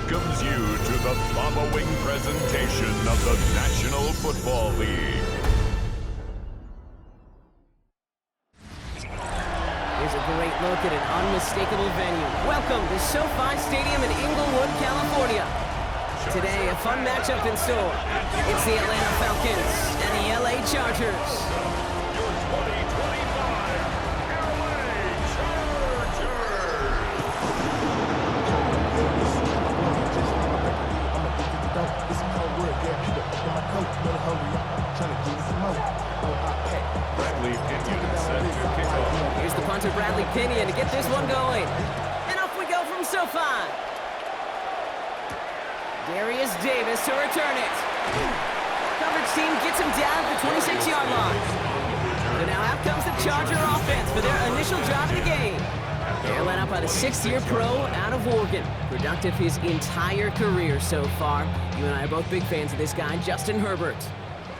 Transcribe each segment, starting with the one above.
welcomes you to the following presentation of the National Football League. Here's a great look at an unmistakable venue. Welcome to SoFi Stadium in Inglewood, California. Today, a fun matchup in store. It's the Atlanta Falcons and the LA Chargers. Your 2025 LA Bradley Pinion set to kick off. Here's the punter, Bradley Pinion, to get this one going. And off we go from SoFi. Darius Davis to return it. Coverage team gets him down at the 26-yard line. So now out comes the Charger offense for their initial drive of the game. They're led up by the sixth-year pro out of Oregon. Productive his entire career so far. You and I are both big fans of this guy, Justin Herbert.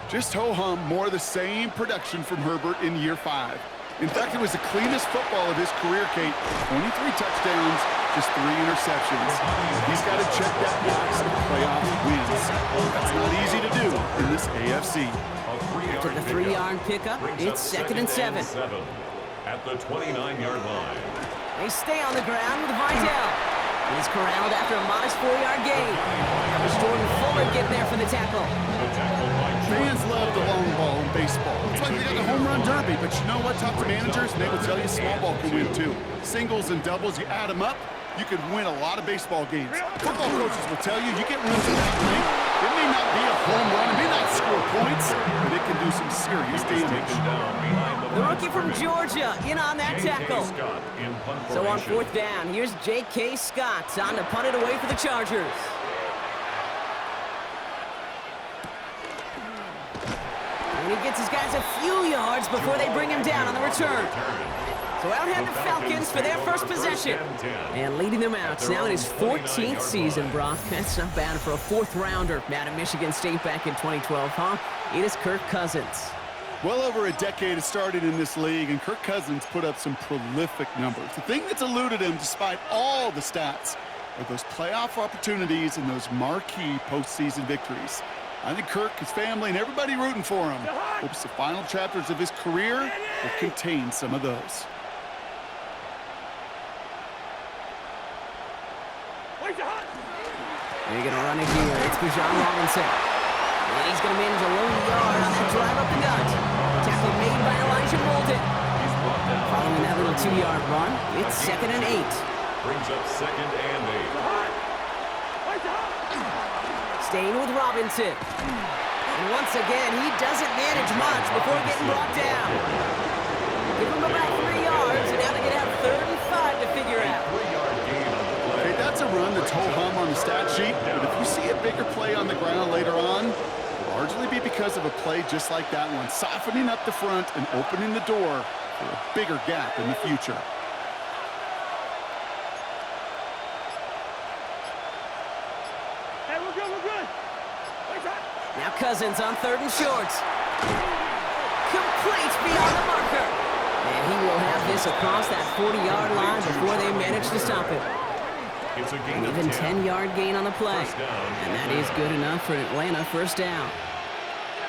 Just ho-hum, more of the same production from Herbert in year 5. In fact, it was the cleanest football of his career, Kate. 23 touchdowns, just 3 interceptions. He's got to check that box of playoff wins. That's not easy to do in this AFC. After the 3-yard pickup, it's 2nd and 7. At the 29-yard line. They stay on the ground with Vidal. He's corralled after a modest 4-yard gain. That was Jordan Fuller getting there for the tackle. Fans love the long ball in baseball. It's like they got the home run derby, but you know what? Talk to managers, and they will tell you small ball can win too. Singles and doubles, you add them up, you could win a lot of baseball games. Football coaches will tell you, you get runs in that length, it may not be a home run, it may not score points, but it can do some serious damage. The rookie from Georgia in on that tackle. So on 4th down, here's J.K. Scott on to punt it away for the Chargers. And he gets his guys a few yards before they bring him down on the return. So out head the Falcons for their first possession. And leading them out now in his 14th season, Brock. That's not bad for a 4th-rounder out of Michigan State back in 2012, huh? It is Kirk Cousins. Well over a decade has started in this league, and Kirk Cousins put up some prolific numbers. The thing that's eluded him, despite all the stats, are those playoff opportunities and those marquee postseason victories. I think Kirk, his family, and everybody rooting for him hopes the final chapters of his career will contain some of those. They're going to run it here. It's Bijan Robinson. And he's going to manage a low yard on that drive up the gut. Tackle made by Elijah Molden. Following that little 2-yard run, it's 2nd and 8. Brings up 2nd and 8. Staying with Robinson. And once again, he doesn't manage much before getting brought down. Give him about 3 yards, and now they're going to have 3rd and 5 to figure out. Hey, that's a run that's ho-hum on the stat sheet, but if you see a bigger play on the ground later on, it'll largely be because of a play just like that one, softening up the front and opening the door for a bigger gap in the future. Hey, we're good, we're good. Now Cousins on 3rd and short. Complete beyond the marker. And he will have this across that 40-yard line before they manage to stop it. It's a gain An of even 10. 10-yard gain on the play. And that is good enough for Atlanta 1st down.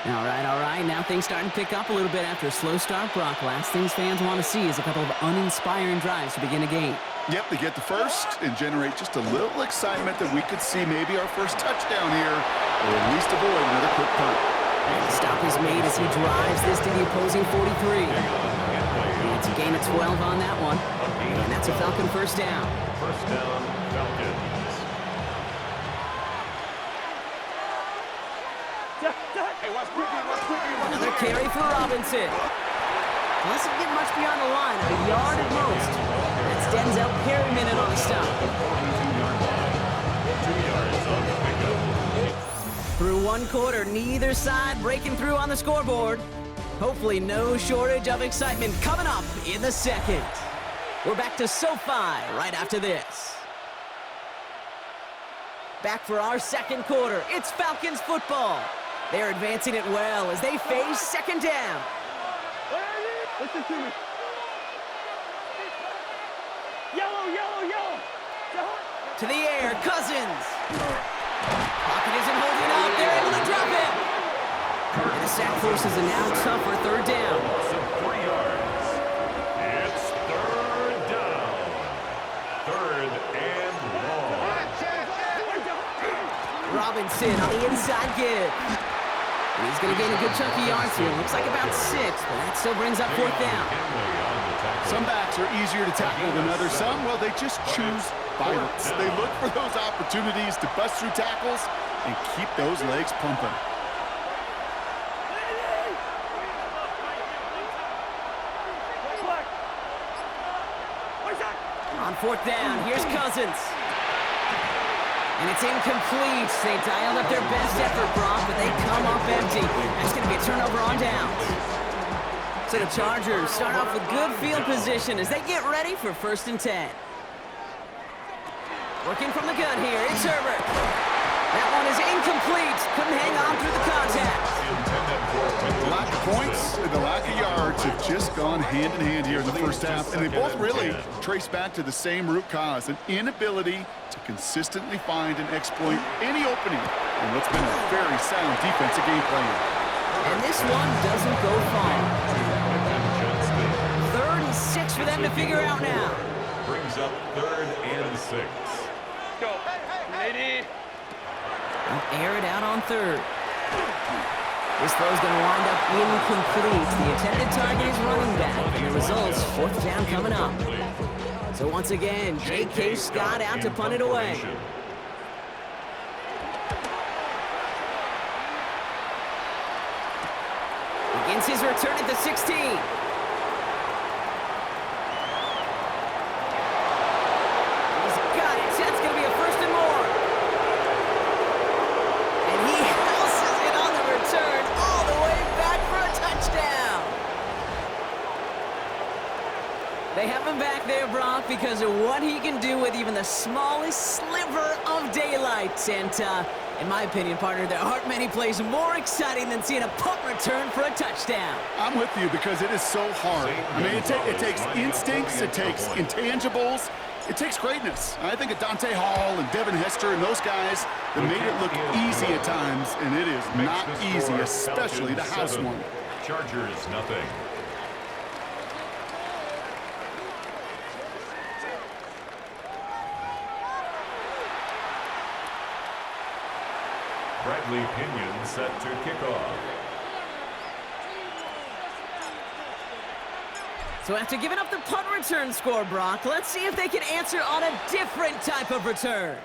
All right. Now things starting to pick up a little bit after a slow start, Brock. Last things fans want to see is a couple of uninspiring drives to begin a game. Yep, they get the first and generate just a little excitement that we could see maybe our first touchdown here, or at least avoid another quick punt. And the stop is made as he drives this to the opposing 43. And it's a gain of 12 on that one. And that's a Falcon 1st down. 1st down, Falcons. Another carry for Robinson. Doesn't get much beyond the line, a yard at most. That's Denzel Perryman on the stop. 2 yards on the pickup. Through 1 quarter, neither side breaking through on the scoreboard. Hopefully no shortage of excitement coming up in the 2nd. We're back to SoFi right after this. Back for our 2nd quarter. It's Falcons football. They're advancing it well as they face 2nd down. Listen to me. Yellow, yellow, yellow. To the air, Cousins. Pocket isn't holding up. They're able to drop it. And the sack forces a now tougher third down. 3 yards. It's third down. Third and long. Robinson on the inside give. And he's going to gain a good chunk of yards here. Looks like about 6, but that still brings up fourth down. Some backs are easier to tackle than others. Some, well, they just choose violence. They look for those opportunities to bust through tackles and keep those legs pumping. On fourth down, here's Cousins. And it's incomplete. They dialed up their best effort, Brock, but they come up empty. That's going to be a turnover on downs. So the Chargers start off with good field position as they get ready for 1st and 10. Working from the gun here, it's Herbert. That one is incomplete. Couldn't hang on through the contact. The lack of points and the lack of yards have just gone hand in hand here in the first half, and they both really trace back to the same root cause, an inability to consistently find and exploit any opening in what's been a very sound defensive game plan. And this one doesn't go far. 3rd and 6 for them to figure out now. Brings up 3rd and 6. Go. Lady. They'll air it out on 3rd. This throw's going to wind up incomplete. The intended target is running back, and the result's 4th down coming up. So once again, J.K. Scott out to punt it away. Begins his return at the 16. They have him back there, Brock, because of what he can do with even the smallest sliver of daylight. And in my opinion, partner, there aren't many plays more exciting than seeing a punt return for a touchdown. I'm with you because it is so hard. I mean, it takes instincts, it takes intangibles, it takes greatness. I think of Dante Hall and Devin Hester and those guys that made it look easy at times, and it is not easy, especially to house one. Chargers, nothing. Bradley Pinion set to kick off. So after giving up the punt return score, Brock, let's see if they can answer on a different type of return.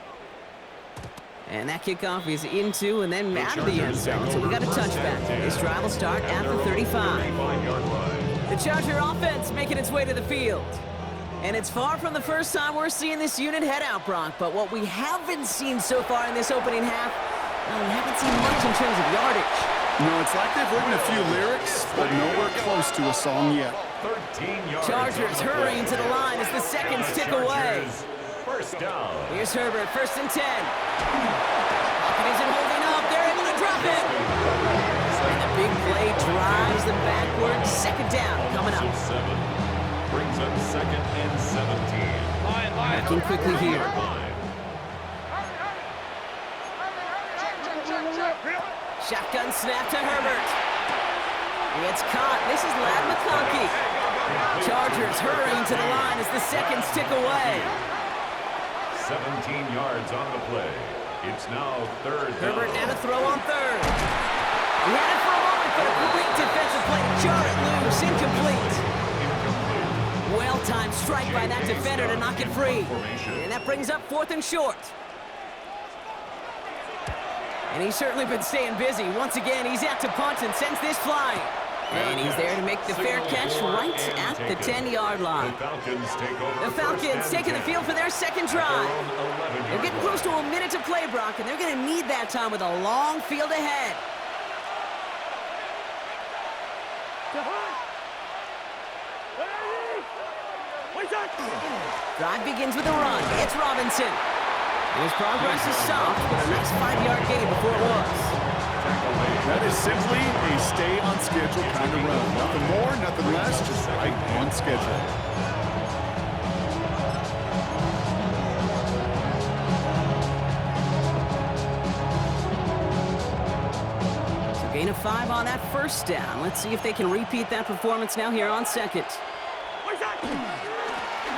And that kickoff is into and then out of the end zone, so we got a touchback. This drive will start at the 35. The Charger offense making its way to the field. And it's far from the first time we're seeing this unit head out, Brock, but what we haven't seen so far in this opening half, well, we haven't seen much in terms of yardage. No, it's like they've written a few lyrics, but nowhere close to a song yet. 13 yards. Chargers hurrying to the line as the seconds tick away. First down. Here's Herbert, 1st and 10. Pocket isn't holding up. They're able to drop it. And the big play drives them backwards. 2nd down coming up. 7 brings up 2nd and 17. Backing quickly here. Shotgun snap to Herbert. It's caught. This is Ladd McConkey. Chargers hurrying to the line as the seconds tick away. 17 yards on the play. It's now 3rd down. Herbert now to throw on 3rd. He had it for a moment, but a great defensive play to jar it loose. Incomplete. Well-timed strike by that defender to knock it free. And that brings up 4th and short. And he's certainly been staying busy. Once again, he's out to punt and sends this flying. And he's there to make the fair catch right at the 10-yard line. The Falcons taking the field for their 2nd drive. They're getting close to a minute to play, Brock, and they're going to need that time with a long field ahead. Drive begins with a run. It's Robinson. His progress is soft, but a nice 5-yard gain before it was. That is simply a stay on schedule kind of run. Nothing more, nothing less, just right on schedule. 5 on that first down. Let's see if they can repeat that performance now here on second.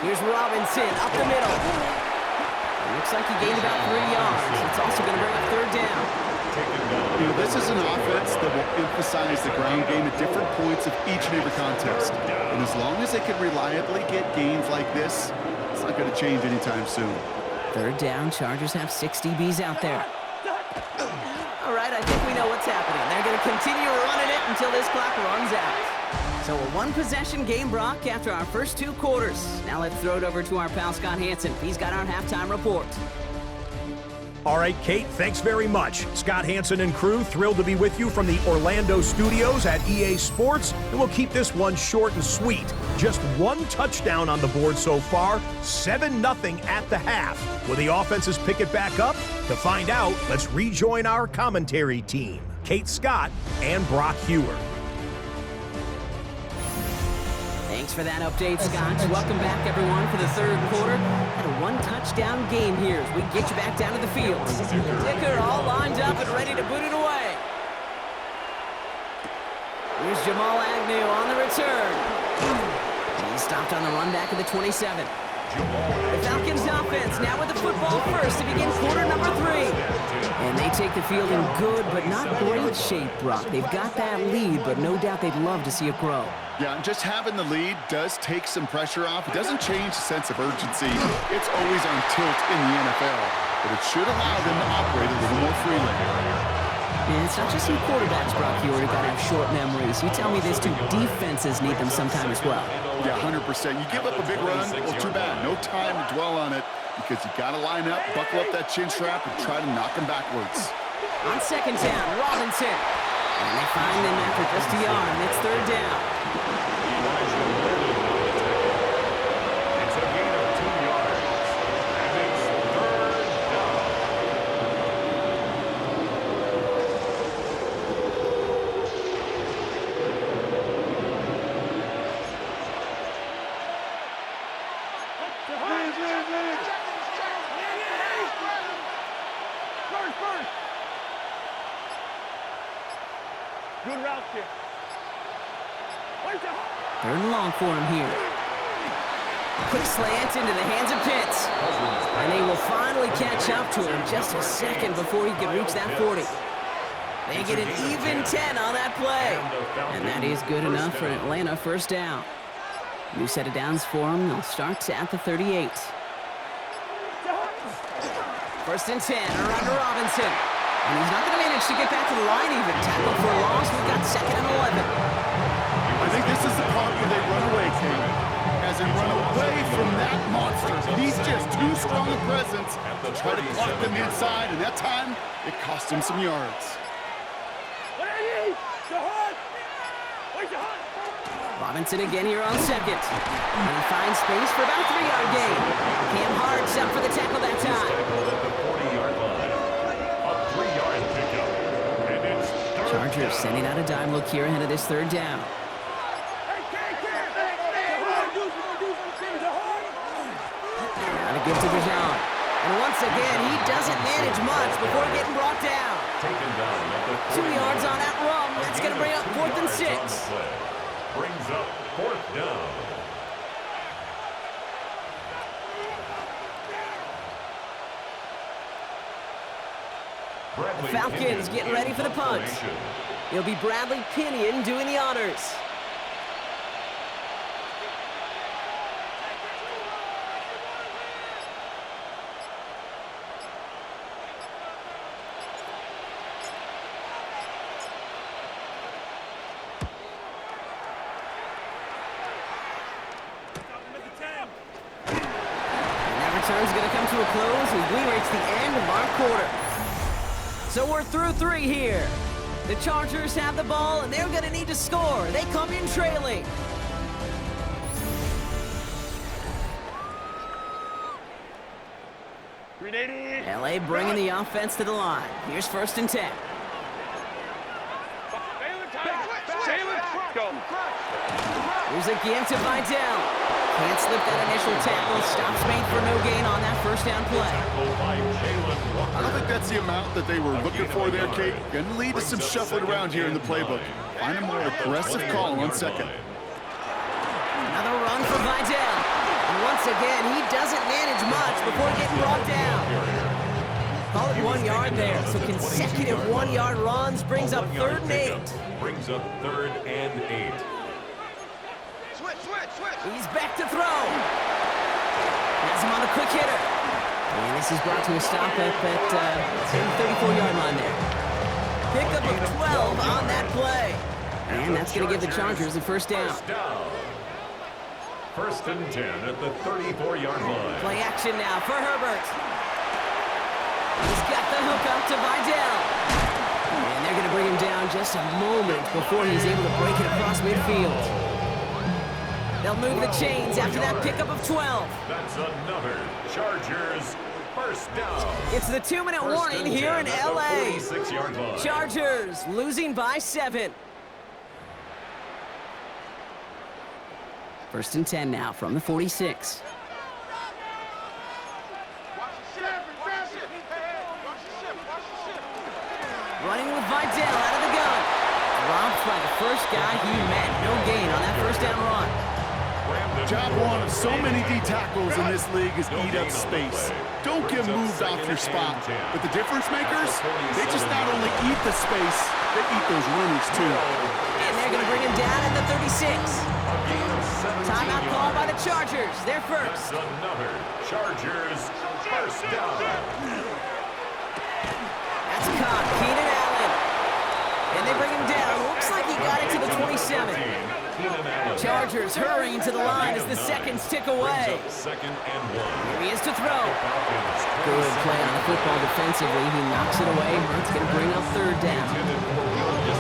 Here's Robinson up the middle. It looks like he gained about 3 yards. It's also going to bring up third down. You know, this is an offense that will emphasize the ground game at different points of each and every contest. And as long as they can reliably get gains like this, it's not going to change anytime soon. Third down, Chargers have 6 DBs out there. All right, I think we know what's happening. They're going to continue running it until this clock runs out. So a one-possession game, Brock, after our first 2 quarters. Now let's throw it over to our pal Scott Hansen. He's got our halftime report. All right, Kate, thanks very much. Scott Hansen and crew, thrilled to be with you from the Orlando studios at EA Sports, and we'll keep this one short and sweet. Just 1 touchdown on the board so far, 7-0 at the half. Will the offenses pick it back up? To find out, let's rejoin our commentary team, Kate Scott and Brock Hewer. Thanks for that update, Scott. Welcome back, everyone, for the third quarter. And a 1-touchdown game here as we get you back down to the field. Dicker all lined up and ready to boot it away. Here's Jamal Agnew on the return. He's stopped on the run back of the 27. The Falcons offense now with the football first to begin quarter number 3. And they take the field in good but not great shape, Brock. They've got that lead, but no doubt they'd love to see it grow. Yeah, and just having the lead does take some pressure off. It doesn't change the sense of urgency. It's always on tilt in the NFL, but it should allow them to operate a little more freely. And it's not just some quarterbacks, Brock, you already got to have short memories. You tell me this too, defenses need them sometime as well. Yeah, 100%. You give up a big run, well, too bad. No time to dwell on it because you got to line up, buckle up that chin strap, and try to knock them backwards. On second down, Robinson. And they find him after just a yard, and it's third down. It's a gain of 2 yards, and it's third down. Good route here. Third and long for him here. Quick slant into the hands of Pitts. And they will finally catch up to him just a second before he can reach that 40. They get an even 10 on that play. And that is good enough for an Atlanta first down. New set of downs for him. They'll start at the 38. First and 10, around to Robinson. And he's not going to manage to get back to the line even. Tackle for a loss. We've got second and 11. I think this is the part where they run away, King. As they run away from that monster. He's just too strong a presence to try to clock them inside, and that time, it cost him some yards. Robinson again here on second. And he finds space for about a 3-yard gain. Cam Hart's up for the tackle that time. At the 40-yard line. A 3-yard pickup. And it's third Chargers down. sending out a dime look here ahead of this third down. Now to give to Bijan. And once again, he doesn't manage much before getting brought down. Taken down at the 2 yards on that run. That's going to bring up 4th and 6. Brings up 4th down. The Falcons getting ready for the punt. It'll be Bradley Pinion doing the honors. Return's going to come to a close as we reach the end of our quarter. So we're through 3 here. The Chargers have the ball, and they're going to need to score. They come in trailing. LA bringing the offense to the line. Here's 1st and 10. Go. Here's a give to Vidal. Can't slip that initial tackle. Stops made for no gain on that first down play. I don't think that's the amount that they were looking for there, Kate. Going to lead to some shuffling around here in the playbook. Find a more aggressive call on second. Another run for Vidal. And once again, he doesn't manage much before getting brought down. Call it 1 yard there. So consecutive 1-yard runs brings up 3rd and 8. Brings up 3rd and 8. He's back to throw. Has him on the quick hitter. And this is brought to a stop at the 34-yard line there. Pickup of 12 on that play. And that's going to give the Chargers the first down. First and 10 at the 34-yard line. Play action now for Herbert. He's got the hook up to Vidal. And they're going to bring him down just a moment before he's able to break it across midfield. They'll move the chains after that pickup of 12. That's another Chargers first down. It's the 2-minute warning here in LA. 46-yard line. Chargers losing by 7. First and 10 now from the 46. Running with Vidal out of the gun. Dropped by the first guy he met. No gain on that first down run. Job one of so many D tackles in this league is eat up space. Don't get moved off your spot. But the difference makers, they just not only eat the space, they eat those runners too. And they're going to bring him down at the 36. Timeout call by the Chargers. They're first. That's another Chargers first down. That's caught. Keenan Allen. And they bring him down. Looks like he got it to the 27. Chargers hurrying to the line as the seconds tick away. Second and 1. Here he is to throw. Good play on the football defensively. He knocks it away. That's going to bring up 3rd down.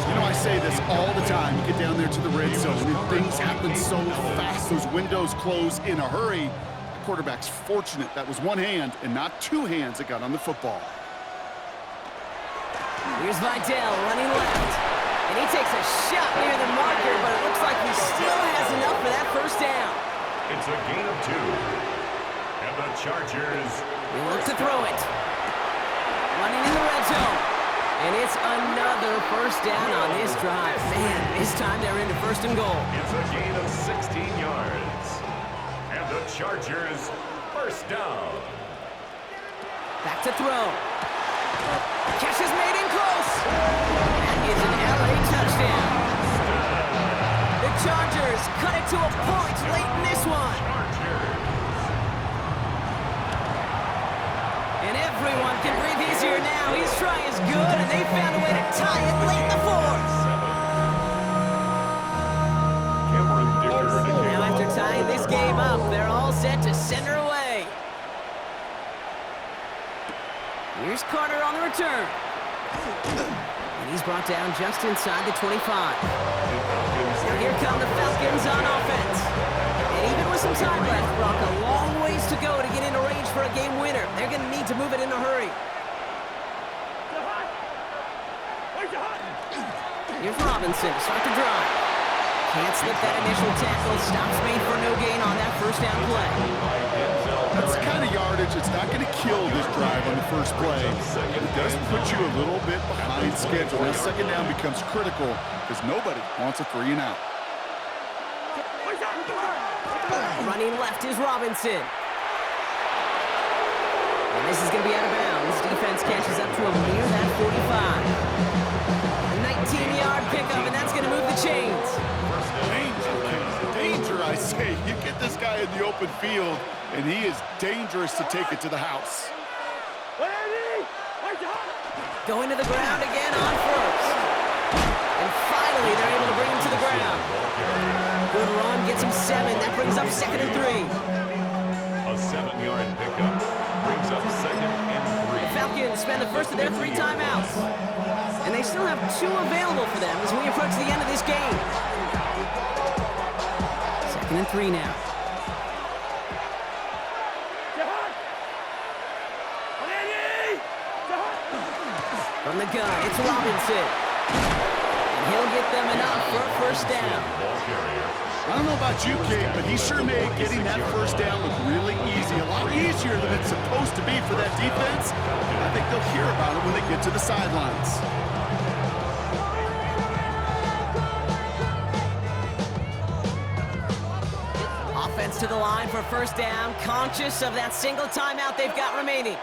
You know, I say this all the time. You get down there to the red zone, and things happen so fast. Those windows close in a hurry. The quarterback's fortunate that was one hand and not two hands that got on the football. Here's Vidal running left. And he takes a shot near the marker, but it looks like he still has enough for that first down. It's a gain of 2. And the Chargers He looks to throw it. Running in the red zone. And it's another first down on this drive. Man, this time they're into 1st and goal. It's a gain of 16 yards. And the Chargers first down. Back to throw. Catch is made in close. That is an LA touchdown. The Chargers cut it to a point late in this one. And everyone can breathe easier now. His try is good, and they found a way to tie it late in the 4th. Now after tying this game up, they're all set to send her away. Here's Carter on the return. And he's brought down just inside the 25. Now here come the Falcons on offense. And even with some time left, Brock, a long ways to go to get into range for a game winner. They're going to need to move it in a hurry. Here's Robinson to start the drive. Can't slip that initial tackle. Stops made for no gain on that first down play. That's the kind of yardage that's not going to kill this drive on the first play. It does put you a little bit behind schedule. That second down becomes critical because nobody wants a 3 and out. Running left is Robinson. And this is going to be out of bounds. Defense catches up to him near that 45. A 19-yard pickup, and that's going to move the chains. Danger, I say. You get this guy in the open field, and he is dangerous to take it to the house. Going to the ground again on first. And finally, they're able to bring him to the ground. Good run, gets him 7. That brings up 2nd and 3. A 7-yard pickup brings up 2nd and 3. The Falcons spend the first of their 3 timeouts. And they still have 2 available for them as we approach the end of this game. 2nd and 3 now. From the gun, it's Robinson. And he'll get them enough for a first down. Ball carrier, I don't know about you, Kate, but he sure made getting that first down look really easy. A lot easier than it's supposed to be for that defense. I think they'll hear about it when they get to the sidelines. Offense to the line for first down, conscious of that single timeout they've got remaining.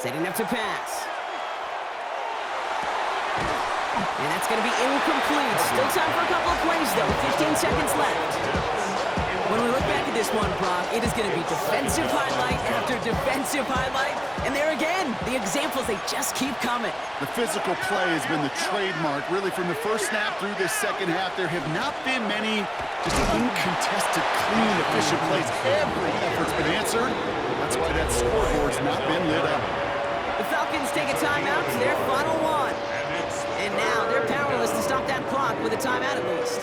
Setting up to pass. And that's going to be incomplete. Still time for a couple of plays, though. 15 seconds left. When we look back at this one, Brock, it is going to be defensive highlight after defensive highlight. And there again, the examples, they just keep coming. The physical play has been the trademark. Really, from the first snap through this second half, there have not been many just uncontested, clean, efficient plays. Every effort's been answered. That's why that scoreboard's not been lit up. The Falcons take a timeout to their final one. And now they're powerless to stop that clock with a timeout at least.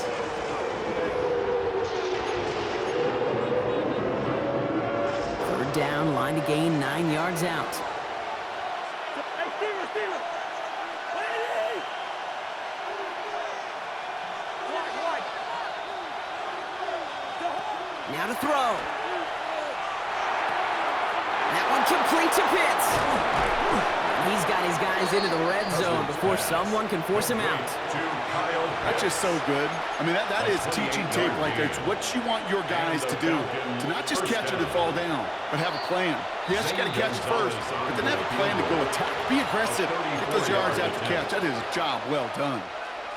Third down, line to gain, 9 yards out. Now to throw. That one complete to Pitts. He's got his guys into the red zone before someone can force him out. That's just so good. I mean, that is teaching tape right there. It's what you want your guys to do. To not just catch it and fall down, but have a plan. Yes, you got to catch it first, but then have a plan to go attack. Be aggressive. Get those yards after catch. That is a job well done.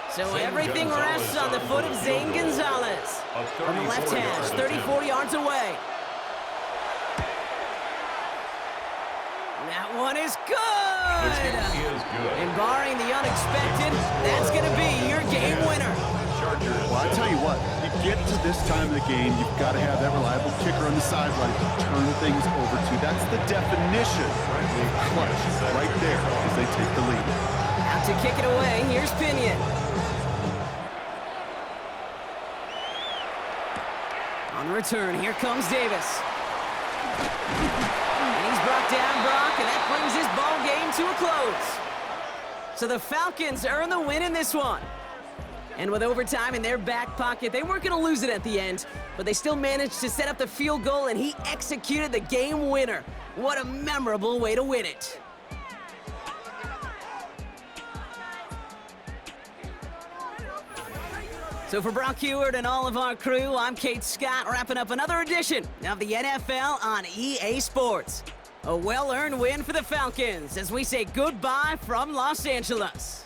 So everything rests on the foot of Zane Gonzalez. From the left hash, 34 yards away. That one is good! And barring the unexpected, that's going to be your game winner. Well, I tell you what, you get to this time of the game, you've got to have that reliable kicker on the sideline to turn things over to. That's the definition of clutch right there as they take the lead. Out to kick it away, here's Pinion. On the return, here comes Davis. And he's brought down, Brock, and that brings this ball game to a close. So the Falcons earn the win in this one. And with overtime in their back pocket, they weren't going to lose it at the end, but they still managed to set up the field goal, and he executed the game winner. What a memorable way to win it. So for Brock Heward and all of our crew, I'm Kate Scott, wrapping up another edition of the NFL on EA Sports. A well-earned win for the Falcons as we say goodbye from Los Angeles.